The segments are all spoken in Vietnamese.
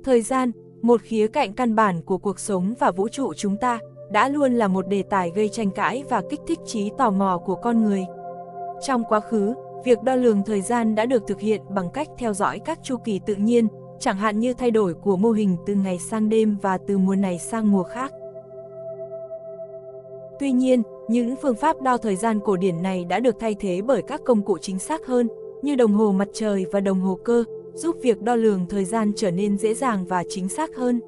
Thời gian, một khía cạnh căn bản của cuộc sống và vũ trụ chúng ta, đã luôn là một đề tài gây tranh cãi và kích thích trí tò mò của con người. Trong quá khứ, việc đo lường thời gian đã được thực hiện bằng cách theo dõi các chu kỳ tự nhiên, chẳng hạn như thay đổi của mô hình từ ngày sang đêm và từ mùa này sang mùa khác. Tuy nhiên, những phương pháp đo thời gian cổ điển này đã được thay thế bởi các công cụ chính xác hơn, như đồng hồ mặt trời và đồng hồ cơ, giúp việc đo lường thời gian trở nên dễ dàng và chính xác hơn.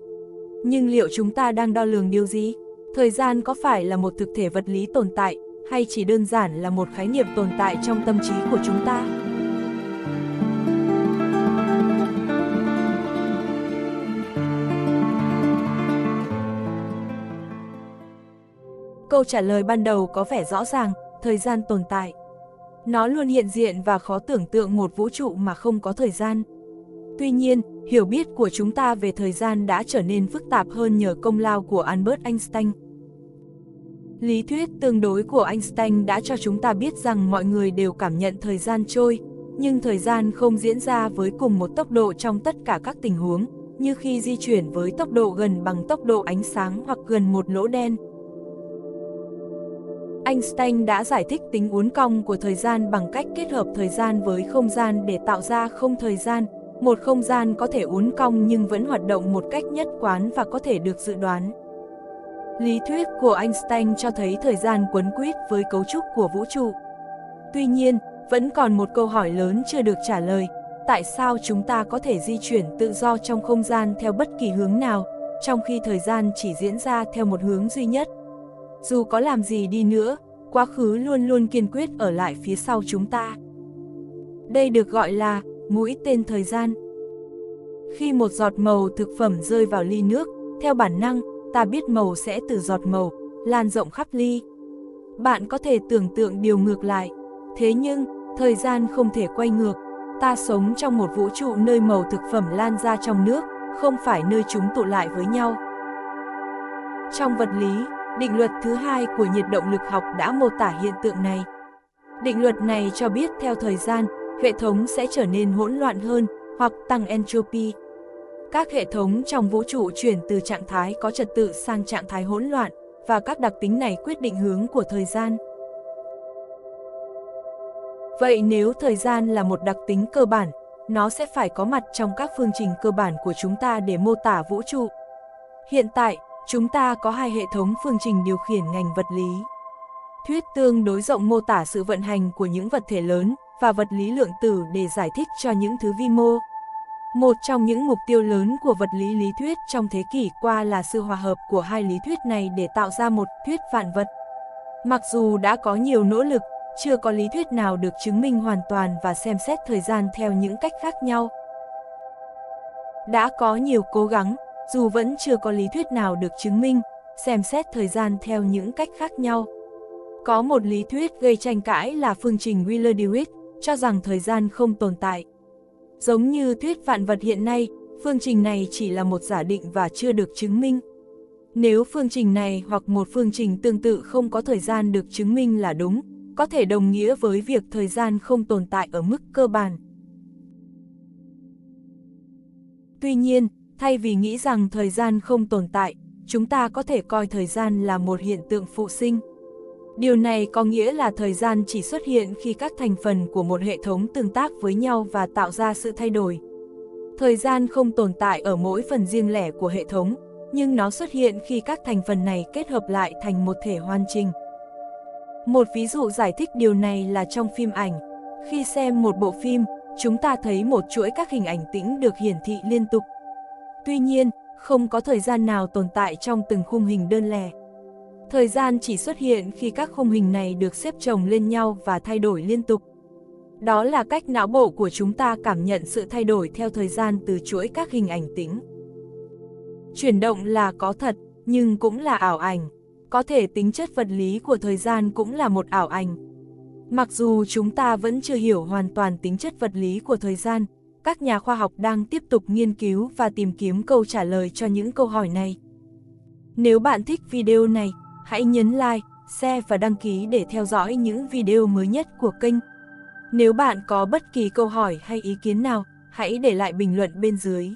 Nhưng liệu chúng ta đang đo lường điều gì? Thời gian có phải là một thực thể vật lý tồn tại, hay chỉ đơn giản là một khái niệm tồn tại trong tâm trí của chúng ta? Câu trả lời ban đầu có vẻ rõ ràng, thời gian tồn tại. Nó luôn hiện diện và khó tưởng tượng một vũ trụ mà không có thời gian. Tuy nhiên, hiểu biết của chúng ta về thời gian đã trở nên phức tạp hơn nhờ công lao của Albert Einstein. Lý thuyết tương đối của Einstein đã cho chúng ta biết rằng mọi người đều cảm nhận thời gian trôi, nhưng thời gian không diễn ra với cùng một tốc độ trong tất cả các tình huống, như khi di chuyển với tốc độ gần bằng tốc độ ánh sáng hoặc gần một lỗ đen. Einstein đã giải thích tính uốn cong của thời gian bằng cách kết hợp thời gian với không gian để tạo ra không thời gian. Một không gian có thể uốn cong nhưng vẫn hoạt động một cách nhất quán và có thể được dự đoán. Lý thuyết của Einstein cho thấy thời gian quấn quýt với cấu trúc của vũ trụ. Tuy nhiên, vẫn còn một câu hỏi lớn chưa được trả lời. Tại sao chúng ta có thể di chuyển tự do trong không gian theo bất kỳ hướng nào, trong khi thời gian chỉ diễn ra theo một hướng duy nhất? Dù có làm gì đi nữa, quá khứ luôn luôn kiên quyết ở lại phía sau chúng ta. Đây được gọi là mũi tên thời gian. Khi một giọt màu thực phẩm rơi vào ly nước, theo bản năng, ta biết màu sẽ từ giọt màu lan rộng khắp ly. Bạn có thể tưởng tượng điều ngược lại. Thế nhưng, thời gian không thể quay ngược. Ta sống trong một vũ trụ nơi màu thực phẩm lan ra trong nước, không phải nơi chúng tụ lại với nhau. Trong vật lý, định luật thứ hai của nhiệt động lực học đã mô tả hiện tượng này. Định luật này cho biết theo thời gian, hệ thống sẽ trở nên hỗn loạn hơn, hoặc tăng entropy. Các hệ thống trong vũ trụ chuyển từ trạng thái có trật tự sang trạng thái hỗn loạn, và các đặc tính này quyết định hướng của thời gian. Vậy nếu thời gian là một đặc tính cơ bản, nó sẽ phải có mặt trong các phương trình cơ bản của chúng ta để mô tả vũ trụ. Hiện tại, chúng ta có hai hệ thống phương trình điều khiển ngành vật lý. Thuyết tương đối rộng mô tả sự vận hành của những vật thể lớn, và vật lý lượng tử để giải thích cho những thứ vi mô. Một trong những mục tiêu lớn của vật lý lý thuyết trong thế kỷ qua là sự hòa hợp của hai lý thuyết này để tạo ra một thuyết vạn vật. Mặc dù đã có nhiều nỗ lực, chưa có lý thuyết nào được chứng minh hoàn toàn và xem xét thời gian theo những cách khác nhau. Đã có nhiều cố gắng, dù vẫn chưa có lý thuyết nào được chứng minh, xem xét thời gian theo những cách khác nhau. Có một lý thuyết gây tranh cãi là phương trình Wheeler-DeWitt, cho rằng thời gian không tồn tại. Giống như thuyết vạn vật hiện nay, phương trình này chỉ là một giả định và chưa được chứng minh. Nếu phương trình này hoặc một phương trình tương tự không có thời gian được chứng minh là đúng, có thể đồng nghĩa với việc thời gian không tồn tại ở mức cơ bản. Tuy nhiên, thay vì nghĩ rằng thời gian không tồn tại, chúng ta có thể coi thời gian là một hiện tượng phụ sinh. Điều này có nghĩa là thời gian chỉ xuất hiện khi các thành phần của một hệ thống tương tác với nhau và tạo ra sự thay đổi. Thời gian không tồn tại ở mỗi phần riêng lẻ của hệ thống, nhưng nó xuất hiện khi các thành phần này kết hợp lại thành một thể hoàn chỉnh. Một ví dụ giải thích điều này là trong phim ảnh. Khi xem một bộ phim, chúng ta thấy một chuỗi các hình ảnh tĩnh được hiển thị liên tục. Tuy nhiên, không có thời gian nào tồn tại trong từng khung hình đơn lẻ. Thời gian chỉ xuất hiện khi các khung hình này được xếp chồng lên nhau và thay đổi liên tục. Đó là cách não bộ của chúng ta cảm nhận sự thay đổi theo thời gian từ chuỗi các hình ảnh tĩnh. Chuyển động là có thật, nhưng cũng là ảo ảnh. Có thể tính chất vật lý của thời gian cũng là một ảo ảnh. Mặc dù chúng ta vẫn chưa hiểu hoàn toàn tính chất vật lý của thời gian, các nhà khoa học đang tiếp tục nghiên cứu và tìm kiếm câu trả lời cho những câu hỏi này. Nếu bạn thích video này, hãy nhấn like, share và đăng ký để theo dõi những video mới nhất của kênh. Nếu bạn có bất kỳ câu hỏi hay ý kiến nào, hãy để lại bình luận bên dưới.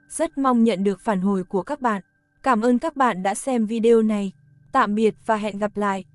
Rất mong nhận được phản hồi của các bạn. Cảm ơn các bạn đã xem video này. Tạm biệt và hẹn gặp lại.